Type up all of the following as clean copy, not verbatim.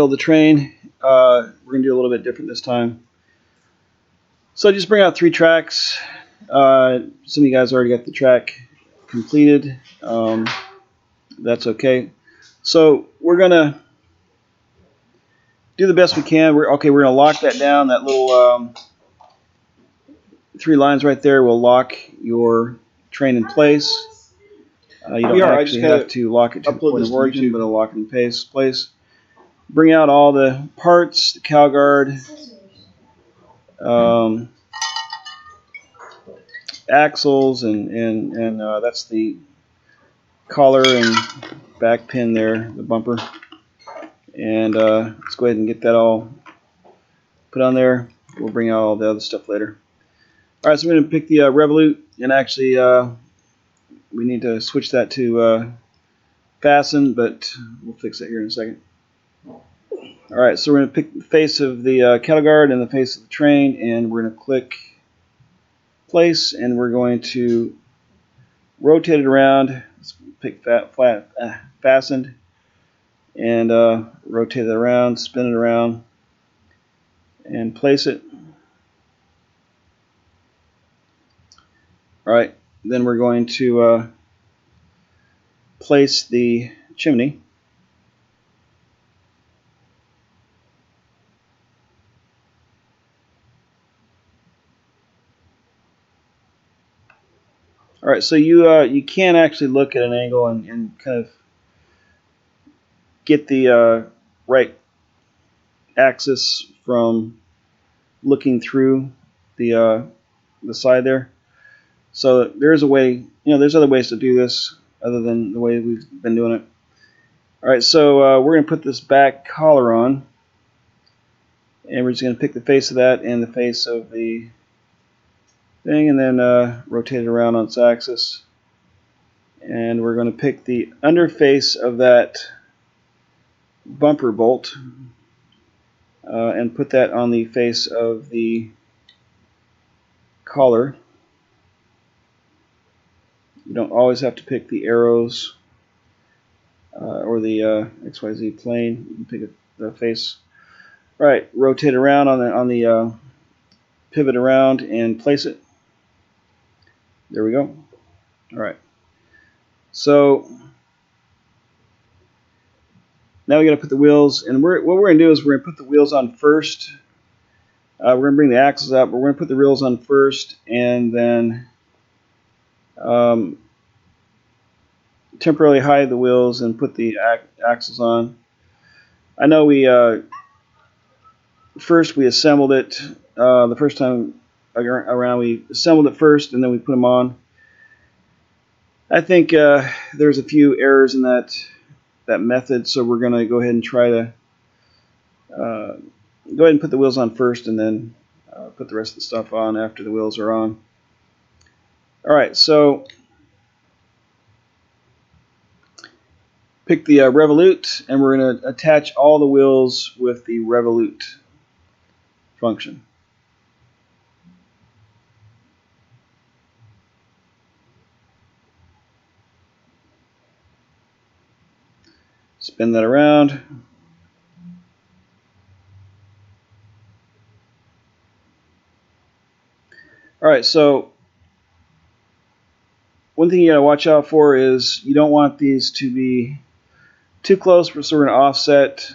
build the train. We're going to do a little bit different this time. So I just bring out 3 tracks. Some of you guys already got the track completed. That's okay. So we're going to do the best we can. We're going to lock that down. That little 3 lines right there will lock your train in place. You don't actually have to lock it to the point of origin, but it'll lock it in place. Bring out all the parts, the cow guard, axles, and that's the collar and back pin there, the bumper. And let's go ahead and get that all put on there. We'll bring out all the other stuff later. All right, so I'm going to pick the Revolut, and actually we need to switch that to fasten, but we'll fix that here in a second. All right, so we're going to pick the face of the cattle guard and the face of the train, and we're going to click place, and we're going to rotate it around. Let's pick fastened, and rotate it around, spin it around, and place it. All right, then we're going to place the chimney. All right, so you can actually look at an angle and kind of get the right axis from looking through the side there. So there's a way, there's other ways to do this other than the way we've been doing it. All right, so we're going to put this back collar on, and we're just going to pick the face of that and the face of the thing, and then rotate it around on its axis. And we're going to pick the underface of that bumper bolt and put that on the face of the collar. You don't always have to pick the arrows or the XYZ plane. You can pick the face. All right, rotate around on the pivot around and place it. There we go. All right. So now we got to put the wheels, and what we're going to do is we're going to put the wheels on first. We're going to bring the axles up, but we're going to put the wheels on first, and then temporarily hide the wheels and put the axles on. I know we first we assembled it the first time around. We assembled it first, and then we put them on. I think there's a few errors in that method, so we're going to go ahead and try to go ahead and put the wheels on first, and then put the rest of the stuff on after the wheels are on. All right, so pick the Revolut, and we're going to attach all the wheels with the Revolut function. Spin that around. All right, so one thing you got to watch out for is you don't want these to be too close, so we're going to offset.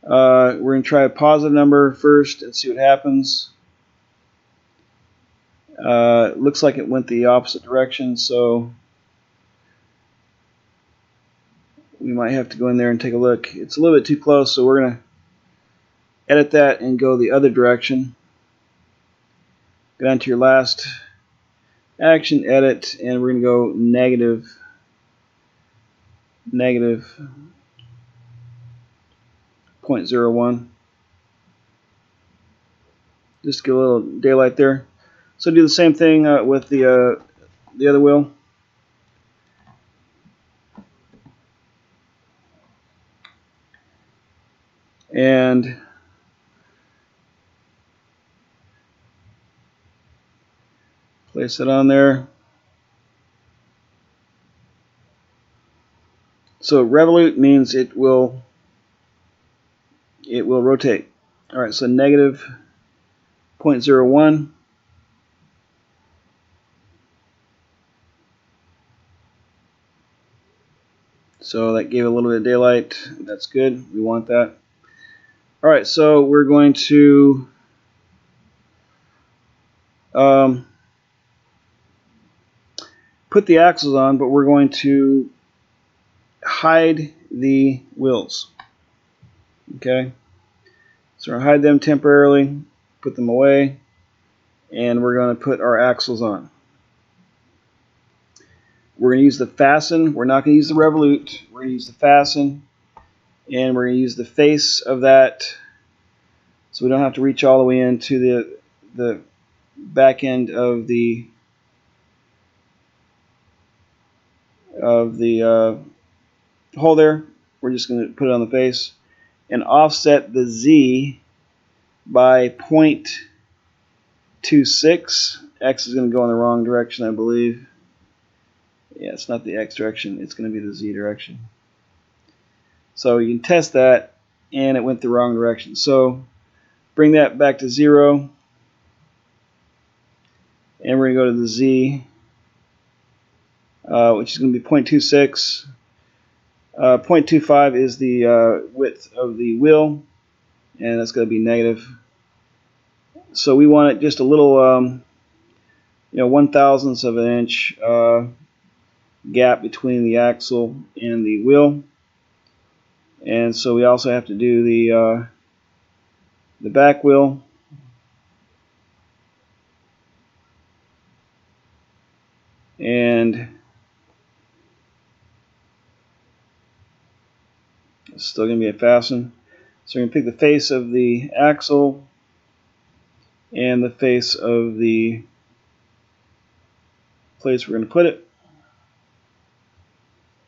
We're going to try a positive number first and see what happens. Looks like it went the opposite direction, so we might have to go in there and take a look. It's a little bit too close, so we're going to edit that and go the other direction. Go down to your last action, edit, and we're going to go negative 0.01. Just get a little daylight there. So do the same thing with the other wheel. And place it on there. So Revolut means it will it will rotate. Alright, so negative 0.01. So that gave a little bit of daylight. That's good. We want that. Alright, so we're going to put the axles on, but we're going to hide the wheels. Okay? So we're going to hide them temporarily, put them away, and we're going to put our axles on. We're going to use the fasten. We're not going to use the revolute. We're going to use the fasten, and we're going to use the face of that so we don't have to reach all the way into the back end of the hole there. We're just going to put it on the face and offset the Z by 0.26. X is going to go in the wrong direction, I believe. Yeah, it's not the X direction. It's going to be the Z direction. So you can test that, and it went the wrong direction. So bring that back to 0, and we're going to go to the Z, which is going to be 0.26. 0.25 is the width of the wheel, and that's going to be negative. So we want it just a little, 1/1000th of an inch gap between the axle and the wheel. And so we also have to do the back wheel. And it's still going to be a fasten. So we're going to pick the face of the axle and the face of the place we're going to put it.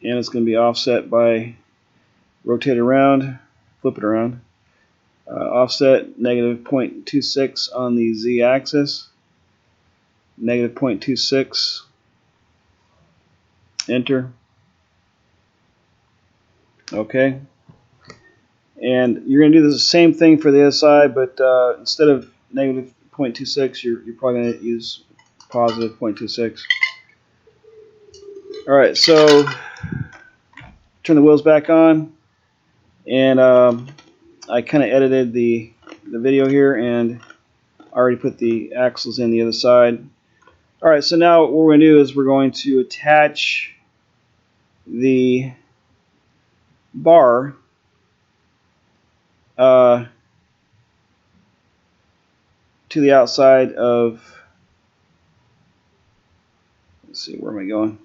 And it's going to be offset by rotate around, flip it around. Offset negative 0.26 on the Z axis. Negative 0.26. Enter. Okay. And you're going to do the same thing for the other side, but instead of negative 0.26, you're probably going to use positive 0.26. Alright, so turn the wheels back on, and I kind of edited the video here, and I already put the axles in the other side. Alright, so now what we're going to do is we're going to attach the bar to the outside of, let's see, where am I going?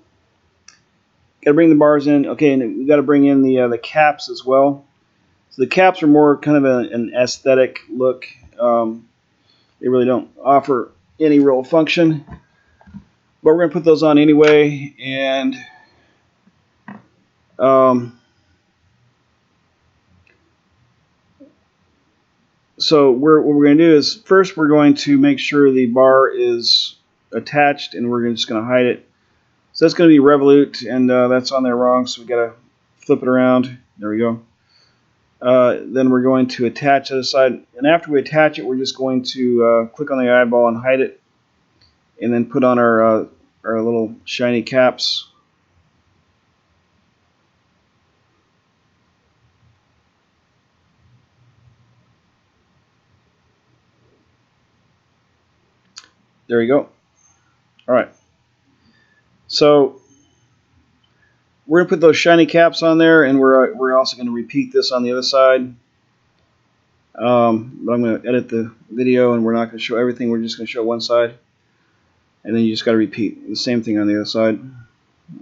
Got to bring the bars in. Okay, and we got to bring in the caps as well. So the caps are more kind of an aesthetic look. They really don't offer any real function, but we're going to put those on anyway. And so what we're going to do is first we're going to make sure the bar is attached, and we're just going to hide it. So that's going to be revolute, and that's on there wrong, so we got to flip it around. There we go. Then we're going to attach the other side, and after we attach it, we're just going to click on the eyeball and hide it, and then put on our little shiny caps. There we go. All right. So we're going to put those shiny caps on there, and we're also going to repeat this on the other side. But I'm going to edit the video, and we're not going to show everything. We're just going to show one side, and then you just got to repeat the same thing on the other side.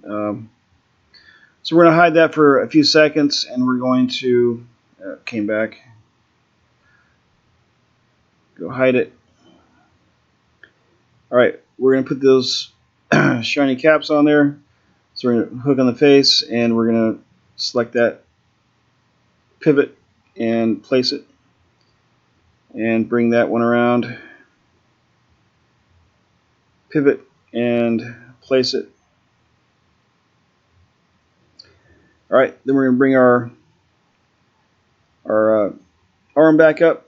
So we're going to hide that for a few seconds, and we're going to came back. Go hide it. All right, we're going to put those shiny caps on there. So we're going to hook on the face, and we're going to select that pivot and place it, and bring that one around. Pivot and place it. All right, then we're going to bring our arm back up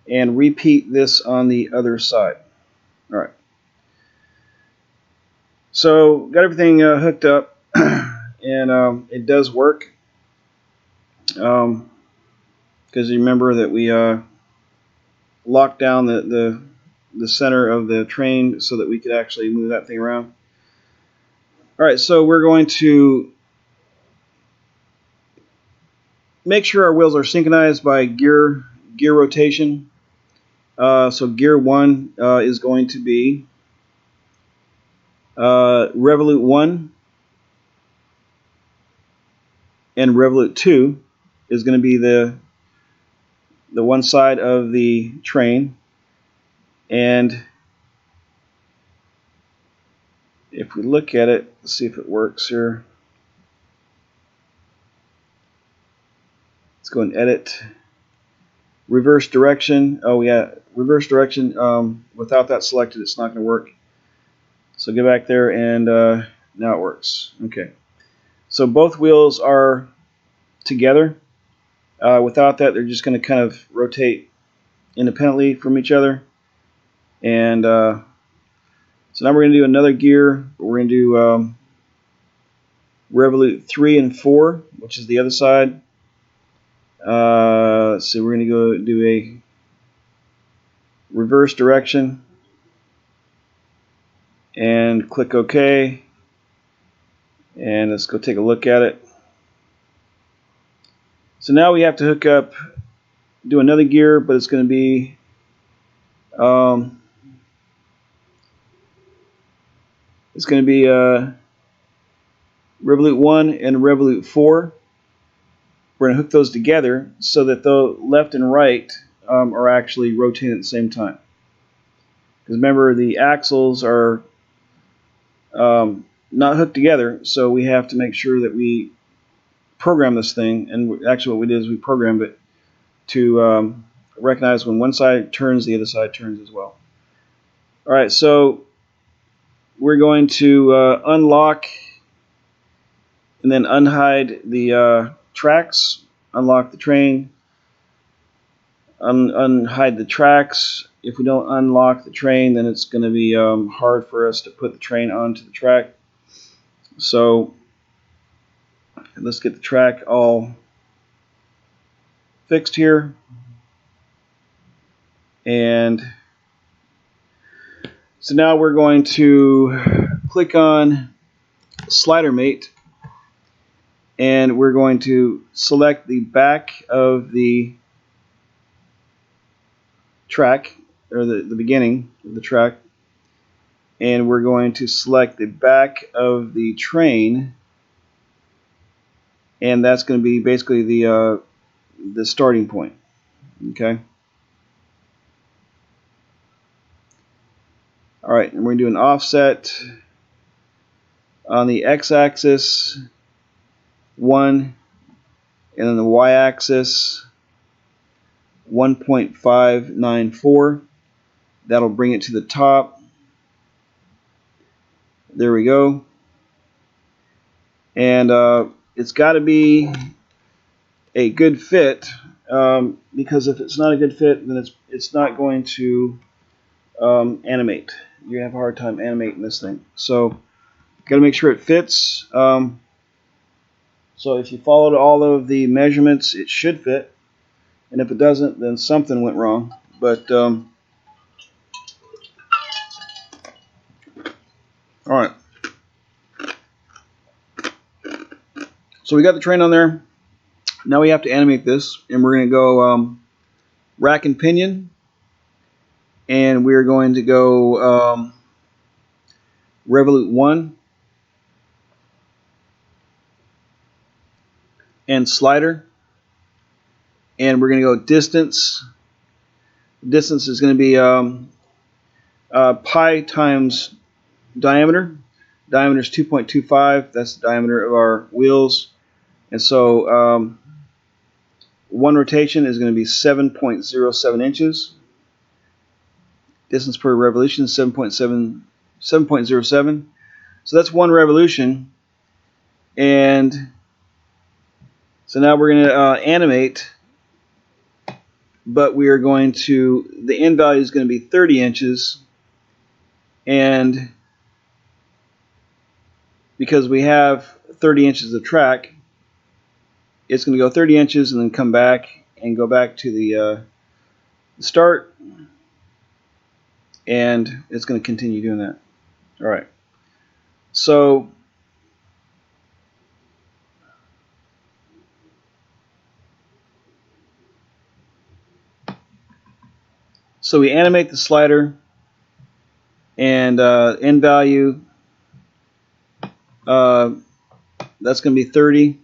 and repeat this on the other side. All right. So got everything hooked up, and it does work. Because you remember that we locked down the center of the train so that we could actually move that thing around. All right, so we're going to make sure our wheels are synchronized by gear rotation. So gear 1 is going to be Revolute 1, and Revolute 2 is going to be the one side of the train. And if we look at it, let's see if it works here. Let's go and edit. Reverse direction. Oh yeah, reverse direction. Without that selected, it's not going to work. So get back there, and now it works. Okay. So both wheels are together. Without that, they're just going to kind of rotate independently from each other. And so now we're going to do another gear. We're going to do Revolute 3 and 4, which is the other side. So we're going to go do a reverse direction and click OK. And let's go take a look at it. So now we have to hook up, do another gear, but it's going to be Revolute 1 and Revolute 4. We're going to hook those together so that the left and right are actually rotating at the same time. Because remember, the axles are not hooked together, so we have to make sure that we program this thing. And actually what we did is we programmed it to recognize when one side turns, the other side turns as well. Alright, so we're going to unlock and then unhide the tracks, unlock the train, unhide the tracks. If we don't unlock the train, then it's going to be hard for us to put the train onto the track. So let's get the track all fixed here. And so now we're going to click on Slider Mate, and we're going to select the back of the track, or the beginning of the track, and we're going to select the back of the train, and that's going to be basically the starting point. Okay. All right, and we're going to do an offset on the x-axis 1, and then the y-axis 1.594. That'll bring it to the top. There we go. And it's got to be a good fit, because if it's not a good fit, then it's not going to animate. You're gonna have a hard time animating this thing. So got to make sure it fits. So if you followed all of the measurements, it should fit. And if it doesn't, then something went wrong. But all right. So we got the train on there. Now we have to animate this, and we're going to go rack and pinion, and we're going to go Revolute 1 and slider, and we're going to go distance. Distance is going to be pi times diameter. Diameter is 2.25. That's the diameter of our wheels. And so one rotation is going to be 7.07 inches. Distance per revolution is 7.07. So that's one revolution. And So now we're going to animate, but we are going to, the end value is going to be 30 inches, and because we have 30 inches of track, it's going to go 30 inches and then come back and go back to the start, and it's going to continue doing that. All right. So we animate the slider, and end value, that's going to be 30.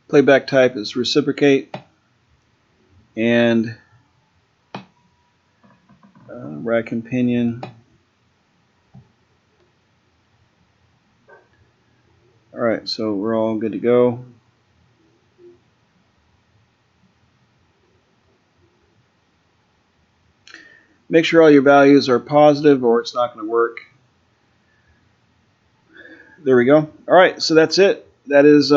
Playback type is reciprocate, and rack and pinion. Alright, so we're all good to go. Make sure all your values are positive or it's not going to work. There we go. Alright, so that's it. That is